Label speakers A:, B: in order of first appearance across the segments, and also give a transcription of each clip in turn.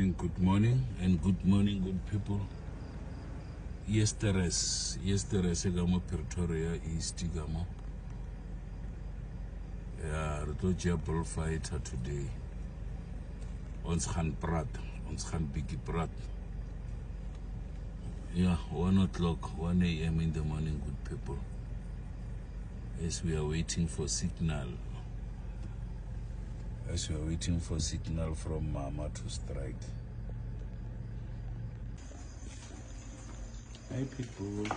A: and good morning, good people. Yesterday, Gamo Pretoria East Gamo. Yeah, Rotoja bullfighter today. Ons gaan praat, ons gaan bietjie praat. Yeah, 1 o'clock, 1 a.m. in the morning, good people. As we are waiting for signal. As we are waiting for signal from Mama to strike. Hi people.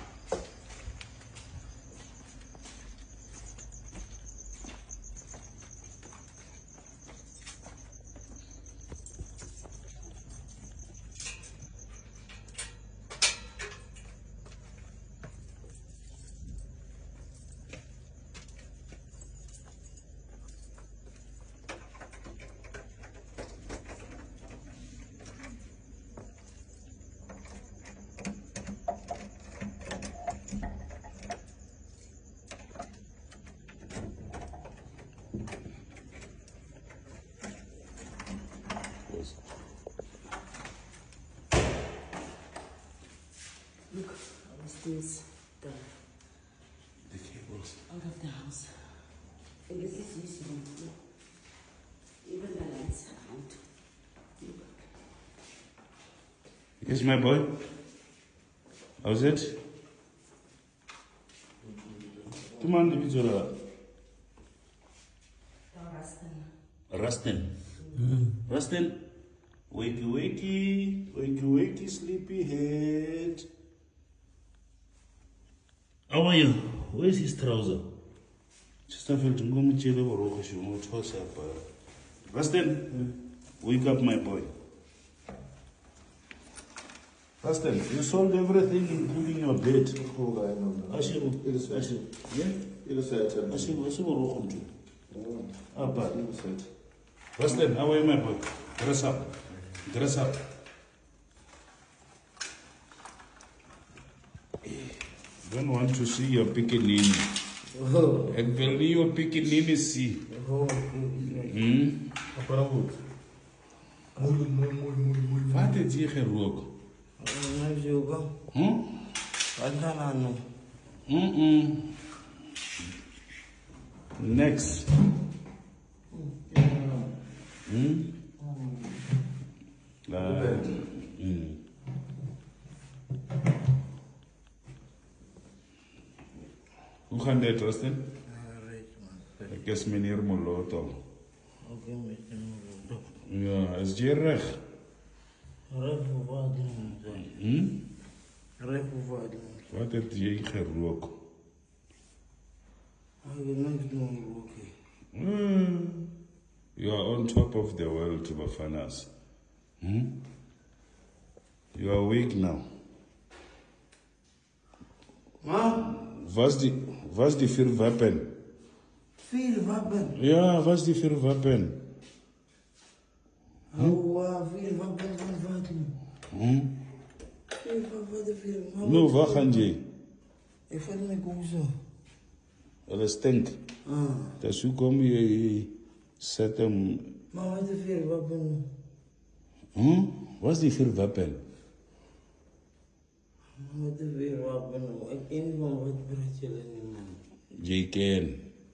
B: Look, how is this done?
A: The cables.
B: Out of the house. And this is useful. Even the lights are out. Look.
A: Yes, my boy. How's it? Come on, Bizola. Rustin. Rustin. Wakey, sleepyhead. How are you? Where's his trouser? Rustin, wake up, my boy. Rustin, you sold everything, including your bed. Rustin, how are you, my boy? Dress up. Dress up. Don't want to see your pickaninny. And believe your pickaninny see. Wat het jy gerook? Next. Hoe gaan dit, Rustin? Ek is meneer Moloto. Ja, is jy reg? Wat het jy gerook? You are on top of the world, Bafanas. You are awake now. Was die vuurwapen?
B: Vuurwapen?
A: Ja, was die vuurwapen?
B: Vuurwapen van wat? Vuurwapen.
A: Nou, waar gaan jy?
B: Ek vat my kom so.
A: Hulle stink. Dis hoekom jy set hem.
B: Maar wat is vuurwapen?
A: Was die vuurwapen?
B: Wat is vuurwapen? Ek ken van wat praat julle nie, man.
A: Jy ken.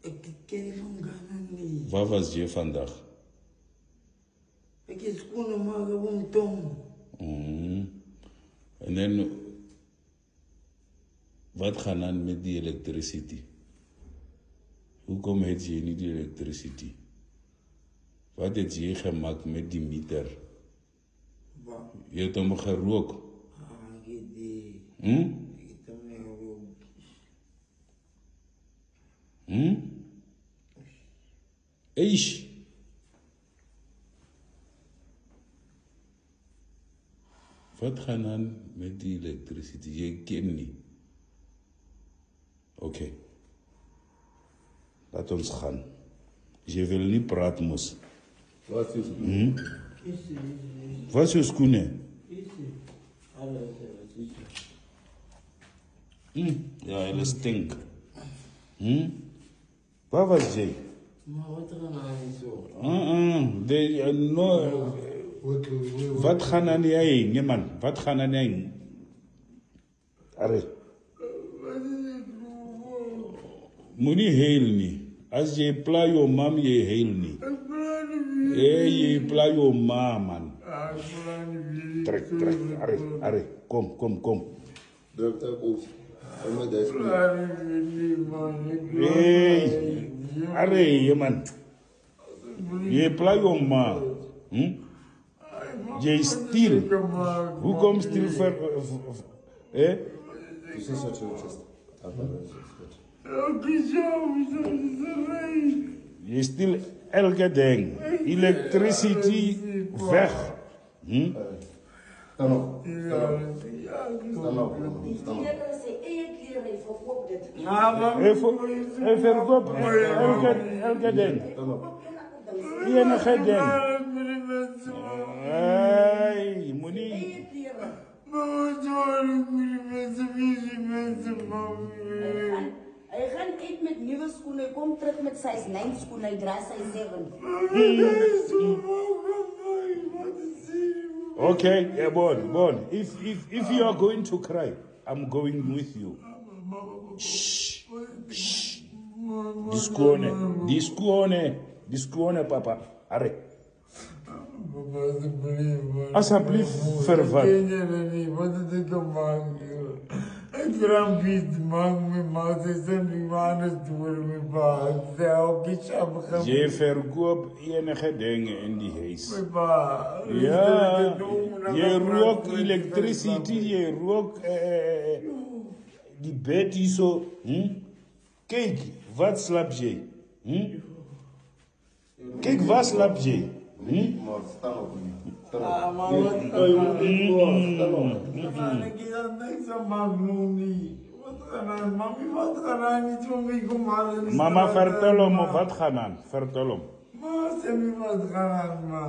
B: Ek ken van Ghana nie.
A: Waar was jy vandag?
B: Ek is skoene maak op my tong.
A: En dan, wat gaan aan met die electricity? Hoekom het jy nie die electricity? Wat het jy gemaakt met die meter?
B: Wat?
A: Jy het hom gerook.
B: Ek het die... Ek het hom nie gerook.
A: Eish! Wat gaan aan met die electricity? Jy ken nie. Oké. Laat ons gaan. Jy wil nie praat mos.
C: Wat is het?
A: Wat is jou skoene? Ja, hulle stink. Waar was jy?
B: Maar wat gaan aan so?
A: No, Wat gaan aan jy, man? Wat gaan aan jy? Are. Moenie heel nie. As jy pla jou mam, jy heel nie. Jy pla jou ma, man. Trek. Are. Kom.
C: Druk daar boos. En met deze.
A: Hey. Are, man. Jy pla jou ma. Jy stil. Hoekom stil vir...
C: This is what you just.
A: Jy stil elke ding. Electricity weg.
C: Stand op.
A: Hy verkoop elke ding. Enige ding. Hey, moenie.
B: Hy gaan eet met nuwe skoene, hy kom terug met size 9 skoene, hy dra size 7.
A: Okay, yeah, Bon. If you are going to cry, I'm going with you. Shh. Discuone, papa. Are. Asseblief vir wat?
D: Ek rampiet maak my ma se nie manus deur my pa.
A: Jy verkoop enige dinge in die huis.
D: My pa.
A: Ja, jy rook electricity, jy rook die bed hier so. Kyk, wat slap jy? Kyk, wat slap jy?
C: Maar stand op.
A: Mama, vertel hom of wat gaan aan? Vertel hom.
D: Ma, sê my wat gaan aan, ma.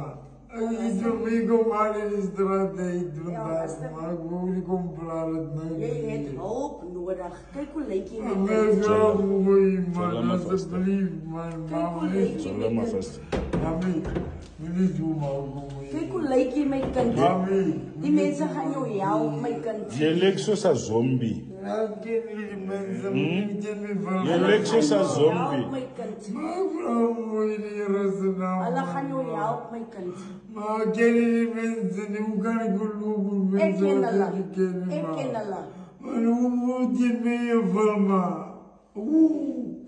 D: Ek kom maar in die straat uit doen dat, ma. Ek wil nie kom plaat het nou.
B: Jy het hulp nodig. Kyk hoe lyk jy met
D: Ek is wel mooi, man. Asseblief, man.
A: Salama vast.
D: Mami, nie zo maar mooi.
B: Kyk hoe lyk jy my kind.
D: Mami.
B: Die mense gaan jou help, my kind.
A: Jy lyk soos 'n zombie.
D: Ek ken die mense, jy
A: Jy lyk soos 'n zombie.
B: My kind.
D: mooi die naam.
B: Hulle gaan jou help, my kind.
D: Maar ek ken die mense, nie hoe kan ek geloof
B: Ek
D: mense
B: ken
D: wat
B: hulle.
D: ek ken,
B: Ek
D: ma.
B: ken hulle.
D: Maar hoe moet jy mee val, ma?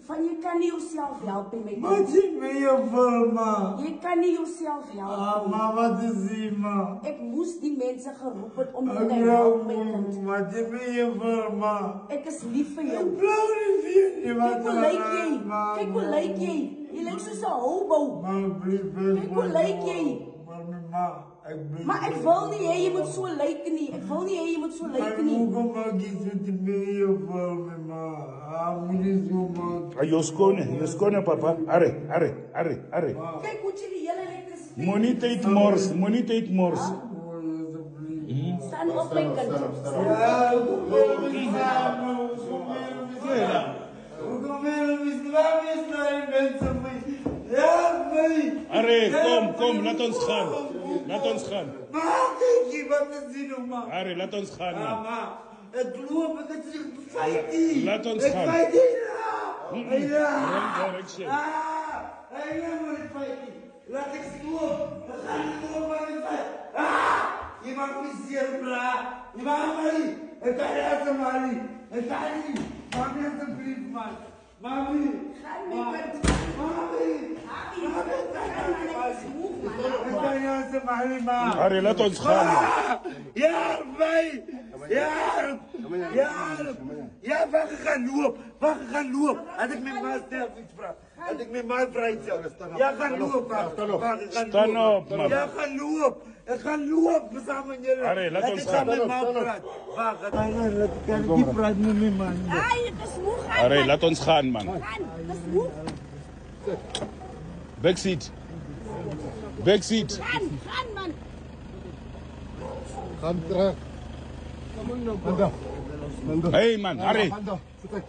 B: Van jy kan nie jouself help nie, my
D: Wat
B: kind.
D: jy mee val, ma?
B: Jy kan nie jouself help nie.
D: Ma, wat is die, ma?
B: Ek moes die mense geroep het om jou
D: Ek
B: te
D: jou
B: help, my kind.
D: wat jy mee val, ma?
B: Ek is lief vir jou.
D: Ek blauw nie vir jy wat
B: Kyk hoe lyk jy. Kyk hoe lyk jy. Jy lyk soos 'n houbou.
D: Ma, blief,
B: Kyk hoe lyk jy.
D: Ma, ek blief.
B: Maar ek wil nie hê jy moet so lyk nie. Ek wil nie hê jy moet so lyk nie.
D: Hoekom maak jy so te mee val, ma? Moet jy so maak?
A: Jou skone, papa. Are.
B: Kyk hoe jy die hele elektrisiteit.
A: Moenie tyd mors.
B: Staan op my kind.
A: Are, kom, laat ons gaan. Are, laat ons gaan.
D: Ek loop, ek het zich beveild nie.
A: Laat ons gaan.
D: Ek weet nie.
A: Wrong direction.
D: Ek moet het feit nie. Laat ek loop. Ek gaan nie loop aan die feit. Je maakt me zeer bra. Je maakt me niet. Ik kan niet uit de mali. Ik kan niet. Mami, alsjeblieft, man. Mami. Mami. Ik kan niet uit de mali, man.
A: Are, laat ons gaan.
D: Ja, mij. Ja, waar gaan loop. Had ik mijn maat zelf iets vraag. Had ik mijn maat vrij zelf. Ja, gaan loop.
A: Staan op, man.
D: Ja, gaan loop. Ik ga lopen samen met jullie.
A: Are, laat ons gaan.
D: Wacht, ik kan niet praten met mijn man.
B: Ai, ek is moeg.
A: Are, laat ons gaan, man.
B: Ek is moeg.
A: Backseat.
B: Gaan, man.
C: Gaan terug.
A: Hey, man, Are.
C: Handa. Sit ek.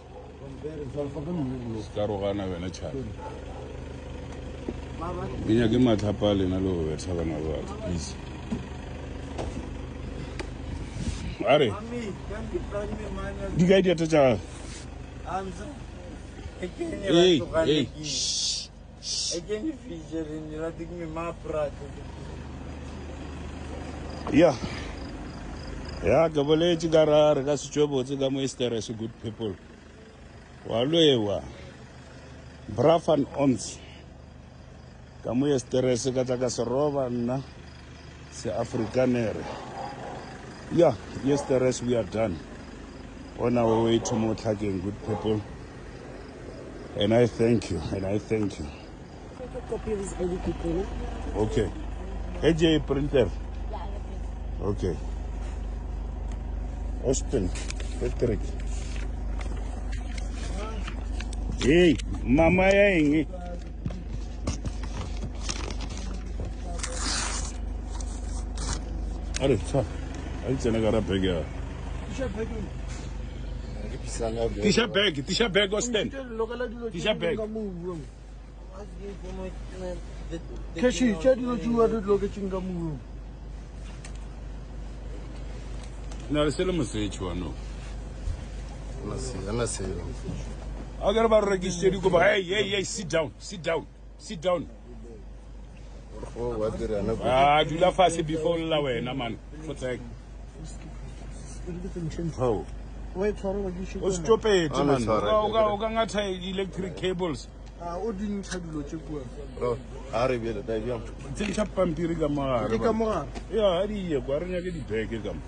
A: Karo gana wena chai. Ginya ke mathapale na lo betha bana ba please. Are. Di ga dia tsa. Hey.
D: Again, feature in me my
A: Yeah. Yeah, gabole chigara ga sitjobo tse ga mo stress good people. Wa loewa. Brafan ons. Ga mo stress ga tsa ka seroba nna se Afrikaner. Yeah, yesterday we are done. On our way to Motlhakeng, good people. And I thank you,
B: Take a copy of his ID people.
A: Okay. AJ printer. Okay. Austin, Patrick. Hey, mama yang. Are, sa. Ay, tsena ka ra bag ya. Tisha bag, Austin. Tisha bag.
D: Kashi, dilo juwa do lokacin ga mu.
A: Na se lo message wa no.
C: Ana say.
A: Agar ba register ko ba hey, sit down.
C: Oh, what did I know?
A: Du la face before la wena man. Protect. Oh.
D: Wait, sorry, what you should.
A: Stop it, man.
C: sorry.
A: Oga ngata electric cables.
D: O ding tshadilo tse bua.
C: Bro, are be the day.
A: Tsentsha pampiri ka mogare.
D: Ke ka mogare.
A: Ya, a di ye kwa re nya ke di bag ka mo.